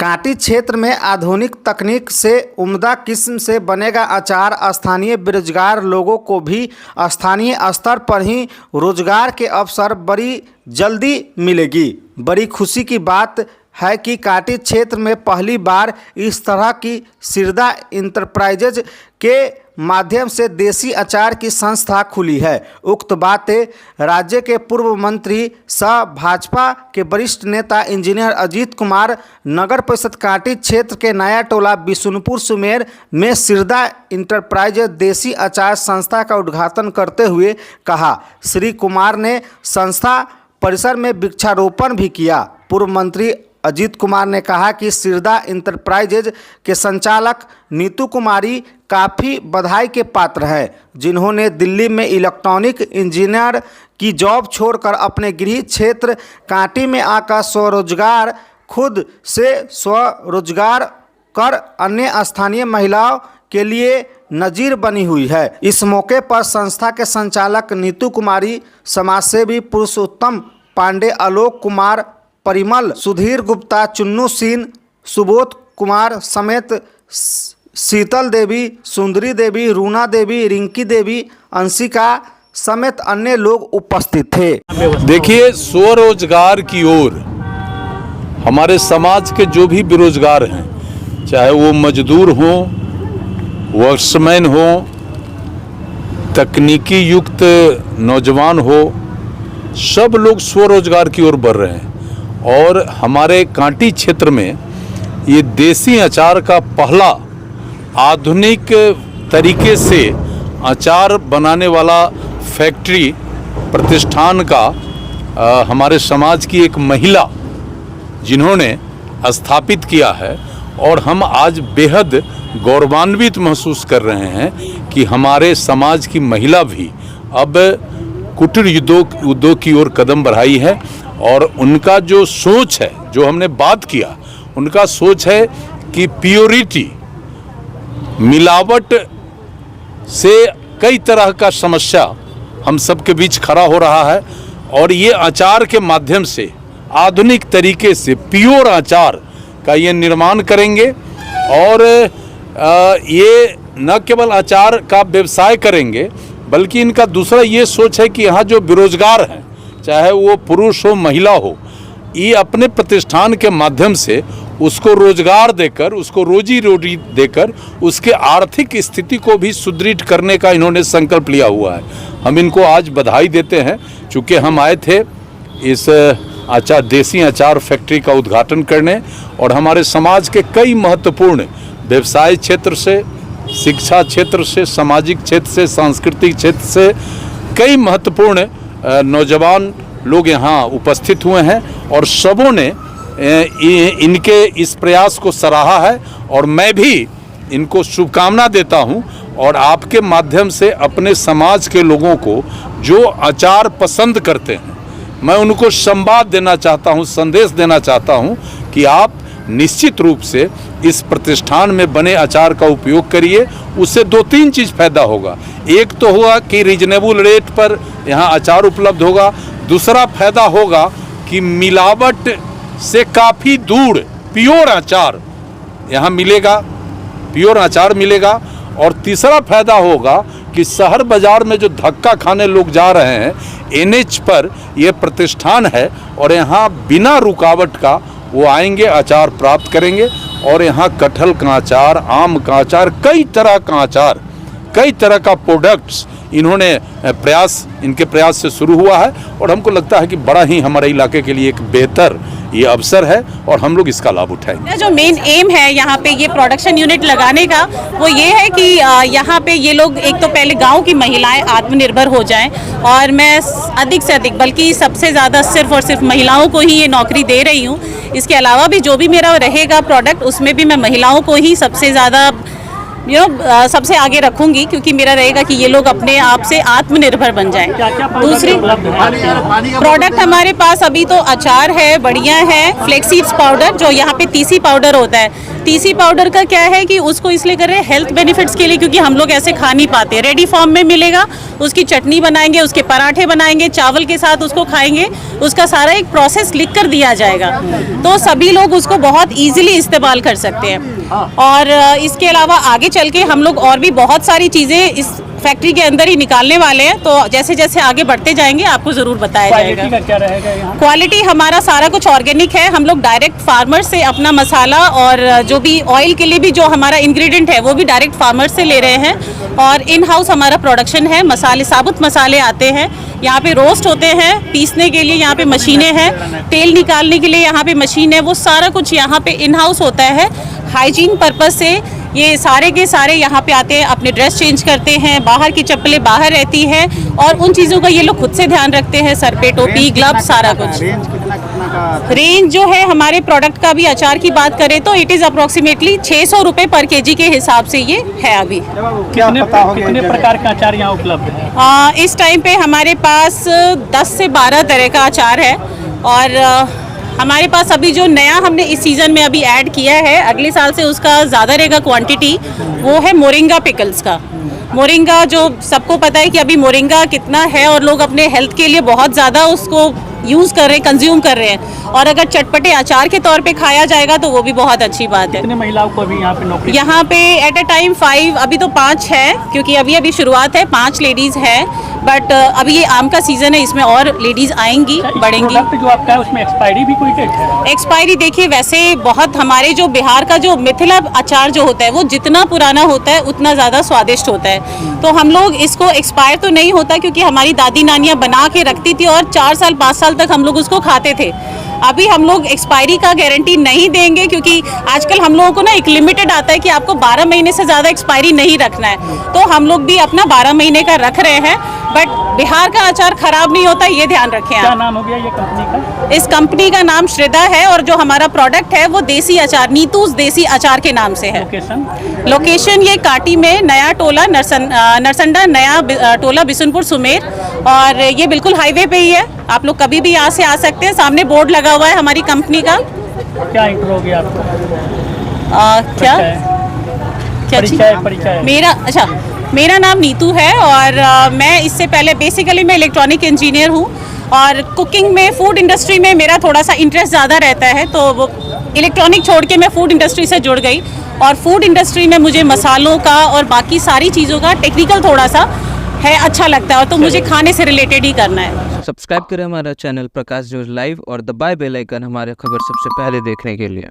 कांटी क्षेत्र में आधुनिक तकनीक से उम्दा किस्म से बनेगा अचार। स्थानीय बेरोजगार लोगों को भी स्थानीय स्तर पर ही रोजगार के अवसर बड़ी जल्दी मिलेगी। बड़ी खुशी की बात है कि कांटी क्षेत्र में पहली बार इस तरह की सिरदा इंटरप्राइजेज के माध्यम से देसी अचार की संस्था खुली है। उक्त बातें राज्य के पूर्व मंत्री सह भाजपा के वरिष्ठ नेता इंजीनियर अजीत कुमार नगर परिषद कांटी क्षेत्र के नया टोला बिशुनपुर सुमेर में सिरदा इंटरप्राइजेज देसी अचार संस्था का उद्घाटन करते हुए कहा। श्री कुमार ने संस्था परिसर में वृक्षारोपण भी किया। पूर्व मंत्री अजीत कुमार ने कहा कि सिरदा इंटरप्राइजेज के संचालक नीतू कुमारी काफ़ी बधाई के पात्र हैं, जिन्होंने दिल्ली में इलेक्ट्रॉनिक इंजीनियर की जॉब छोड़कर अपने गृह क्षेत्र कांटी में आकर खुद से स्वरोजगार कर अन्य स्थानीय महिलाओं के लिए नजीर बनी हुई है। इस मौके पर संस्था के संचालक नीतू कुमारी, समाजसेवी पुरुषोत्तम पांडे, आलोक कुमार, परिमल, सुधीर गुप्ता, चुन्नू सिंह, सुबोध कुमार समेत शीतल देवी, सुंदरी देवी, रूना देवी, रिंकी देवी, अंशिका समेत अन्य लोग उपस्थित थे। देखिए, स्वरोजगार की ओर हमारे समाज के जो भी बेरोजगार हैं, चाहे वो मजदूर हों, वर्कमैन हो, तकनीकी युक्त नौजवान हो, सब लोग स्वरोजगार की ओर बढ़ रहे हैं। और हमारे कांटी क्षेत्र में ये देसी अचार का पहला आधुनिक तरीके से अचार बनाने वाला फैक्ट्री प्रतिष्ठान का हमारे समाज की एक महिला जिन्होंने स्थापित किया है। और हम आज बेहद गौरवान्वित महसूस कर रहे हैं कि हमारे समाज की महिला भी अब कुटीर उद्योग की ओर कदम बढ़ाई है। और उनका जो सोच है, जो हमने बात किया, उनका सोच है कि प्योरिटी, मिलावट से कई तरह का समस्या हम सबके बीच खड़ा हो रहा है। और ये अचार के माध्यम से आधुनिक तरीके से प्योर अचार का ये निर्माण करेंगे। और ये न केवल अचार का व्यवसाय करेंगे, बल्कि इनका दूसरा ये सोच है कि यहाँ जो बेरोजगार हैं, चाहे वो पुरुष हो महिला हो, ये अपने प्रतिष्ठान के माध्यम से उसको रोजगार देकर, उसको रोजी रोटी देकर उसके आर्थिक स्थिति को भी सुदृढ़ करने का इन्होंने संकल्प लिया हुआ है। हम इनको आज बधाई देते हैं, चूँकि हम आए थे इस देसी अचार फैक्ट्री का उद्घाटन करने। और हमारे समाज के कई महत्वपूर्ण व्यवसाय क्षेत्र से, शिक्षा क्षेत्र से, सामाजिक क्षेत्र से, सांस्कृतिक क्षेत्र से कई महत्वपूर्ण नौजवान लोग यहाँ उपस्थित हुए हैं। और सबों ने इनके इस प्रयास को सराहा है। और मैं भी इनको शुभकामना देता हूँ। और आपके माध्यम से अपने समाज के लोगों को जो अचार पसंद करते हैं, मैं उनको संवाद देना चाहता हूँ, संदेश देना चाहता हूँ कि आप निश्चित रूप से इस प्रतिष्ठान में बने अचार का उपयोग करिए। उससे दो तीन चीज़ फायदा होगा। एक तो होगा कि रीजनेबल रेट पर यहाँ अचार उपलब्ध होगा। दूसरा फायदा होगा कि मिलावट से काफ़ी दूर प्योर अचार यहाँ मिलेगा, प्योर अचार मिलेगा। और तीसरा फायदा होगा कि शहर बाज़ार में जो धक्का खाने लोग जा रहे हैं, NH पर यह प्रतिष्ठान है और यहाँ बिना रुकावट का वो आएंगे, अचार प्राप्त करेंगे। और यहाँ कटहल का अचार, आम का अचार, कई तरह का अचार, कई तरह का प्रोडक्ट्स इन्होंने इनके प्रयास से शुरू हुआ है। और हमको लगता है कि बड़ा ही हमारे इलाके के लिए एक बेहतर ये अवसर है और हम लोग इसका लाभ उठाएंगे। जो मेन एम है यहाँ पे ये प्रोडक्शन यूनिट लगाने का, वो ये है कि यहाँ पे ये लोग एक तो पहले गांव की महिलाएं आत्मनिर्भर हो जाएं। और मैं अधिक से अधिक, बल्कि सबसे ज़्यादा सिर्फ और सिर्फ महिलाओं को ही ये नौकरी दे रही हूँ। इसके अलावा भी जो भी मेरा रहेगा प्रोडक्ट, उसमें भी मैं महिलाओं को ही सबसे ज़्यादा सबसे आगे रखूंगी, क्योंकि मेरा रहेगा कि ये लोग अपने आप से आत्मनिर्भर बन जाएं। दूसरी प्रोडक्ट हमारे पास अभी तो अचार है, बढ़िया है, फ्लेक्सीड्स पाउडर, जो यहाँ पे तीसी पाउडर होता है, TC पाउडर का क्या है कि उसको इसलिए कर रहे हैं हेल्थ बेनिफिट्स के लिए, क्योंकि हम लोग ऐसे खा नहीं पाते, रेडी फॉर्म में मिलेगा, उसकी चटनी बनाएंगे, उसके पराठे बनाएंगे, चावल के साथ उसको खाएंगे, उसका सारा एक प्रोसेस लिख कर दिया जाएगा, तो सभी लोग उसको बहुत ईजिली इस्तेमाल कर सकते हैं। और इसके अलावा आगे चल के हम लोग और भी बहुत सारी चीज़ें इस फैक्ट्री के अंदर ही निकालने वाले हैं, तो जैसे जैसे आगे बढ़ते जाएंगे आपको ज़रूर बताया जाएगा। क्वालिटी का क्या रहेगा यहाँ? क्वालिटी हमारा सारा कुछ ऑर्गेनिक है, हम लोग डायरेक्ट फार्मर से अपना मसाला और जो भी ऑयल के लिए भी जो हमारा इंग्रेडिएंट है वो भी डायरेक्ट फार्मर से ले रहे हैं, और इन हाउस हमारा प्रोडक्शन है। मसाले, साबुत मसाले आते हैं यहाँ पे, रोस्ट होते हैं, पीसने के लिए यहाँ पे मशीनें हैं, तेल निकालने के लिए यहाँ पे मशीन है, वो सारा कुछ यहाँ पे इन हाउस होता है। हाइजीन पर्पस से ये सारे के सारे यहाँ पे आते हैं, अपने ड्रेस चेंज करते हैं, बाहर की चप्पलें बाहर रहती हैं, और उन चीज़ों का ये लोग खुद से ध्यान रखते हैं, सर पे टोपी, ग्लव्स, सारा कुछ। रेंज जो है हमारे प्रोडक्ट का भी अचार की बात करें तो इट इज़ अप्रोक्सीमेटली 600 रुपये पर केजी के हिसाब से ये है अभी। कितने प्रकार का अचार यहाँ उपलब्ध है? इस टाइम पे हमारे पास 10 से 12 तरह का अचार है, और हमारे पास अभी जो नया हमने इस सीज़न में अभी ऐड किया है, अगले साल से उसका ज़्यादा रहेगा क्वांटिटी, वो है मोरिंगा पिकल्स का। मोरिंगा जो सबको पता है कि अभी मोरिंगा कितना है, और लोग अपने हेल्थ के लिए बहुत ज़्यादा उसको यूज़ कर रहे हैं, कंज्यूम कर रहे हैं, और अगर चटपटे अचार के तौर पे खाया जाएगा तो वो भी बहुत अच्छी बात है। कितने महिलाओं को अभी यहाँ पे नौकरी? यहाँ पे एट अ टाइम 5, अभी तो 5 है, क्योंकि अभी शुरुआत है, 5 लेडीज़ है, बट अभी ये आम का सीज़न है, इसमें और लेडीज़ आएंगी, बढ़ेंगी। प्रोडक्ट जो आपका है उसमें एक्सपायरी भी कोई डेट है? एक्सपायरी देखिए, वैसे बहुत हमारे जो बिहार का जो मिथिला अचार जो होता है वो जितना पुराना होता है उतना ज़्यादा स्वादिष्ट होता है, तो हम लोग इसको एक्सपायर तो नहीं होता, क्योंकि हमारी दादी नानियाँ बना के रखती थी और 4 साल 5 साल तक हम लोग उसको खाते थे। अभी हम लोग एक्सपायरी का गारंटी नहीं देंगे, क्योंकि आजकल हम लोगों को ना एक लिमिटेड आता है कि आपको 12 महीने से ज़्यादा एक्सपायरी नहीं रखना है, तो हम लोग भी अपना 12 महीने का रख रहे हैं, बट बिहार का अचार खराब नहीं होता, ये ध्यान रखें आप। क्या नाम हो गया ये कंपनी का? इस कंपनी का नाम श्रद्धा है, और जो हमारा प्रोडक्ट है वो देसी अचार, नीतूस देसी अचार के नाम से है। लोकेशन ये काटी में, नया टोला, नरसंडा नया टोला, बिशुनपुर, सुमेर, और ये बिल्कुल हाईवे पे ही है, आप लोग कभी भी यहाँ से आ सकते हैं। सामने बोर्ड लगा हुआ है हमारी कंपनी का। क्या इंट्रो हो गया आपको? क्या परिचय? मेरा नाम नीतू है, और मैं इससे पहले बेसिकली मैं इलेक्ट्रॉनिक इंजीनियर हूँ, और कुकिंग में, फूड इंडस्ट्री में मेरा थोड़ा सा इंटरेस्ट ज़्यादा रहता है, तो वो इलेक्ट्रॉनिक छोड़ के मैं फूड इंडस्ट्री से जुड़ गई, और फूड इंडस्ट्री में मुझे मसालों का और बाकी सारी चीज़ों का टेक्निकल थोड़ा सा है, अच्छा लगता है, और तो मुझे खाने से रिलेटेड ही करना है। सब्सक्राइब करें हमारा चैनल प्रकाश न्यूज़ लाइव और दबाए बेल आइकन हमारे खबर सबसे पहले देखने के लिए।